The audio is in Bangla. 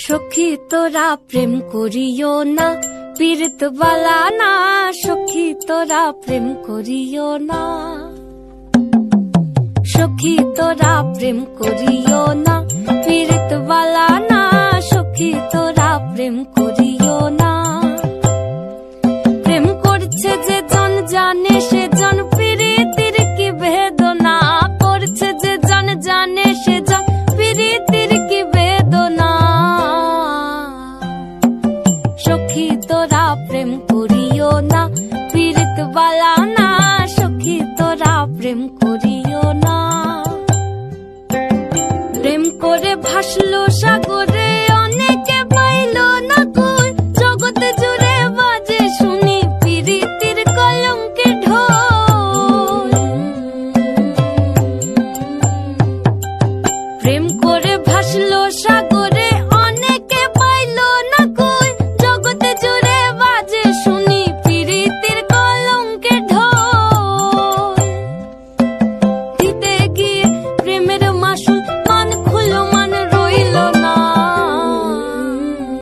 সখী তোরা প্রেম করিও না, পীড়িত বালা না। সখী তোরা প্রেম করিও না, সখী তোরা প্রেম করিও না, পীড়িত বালা না। সখী তোরা প্রেম করিও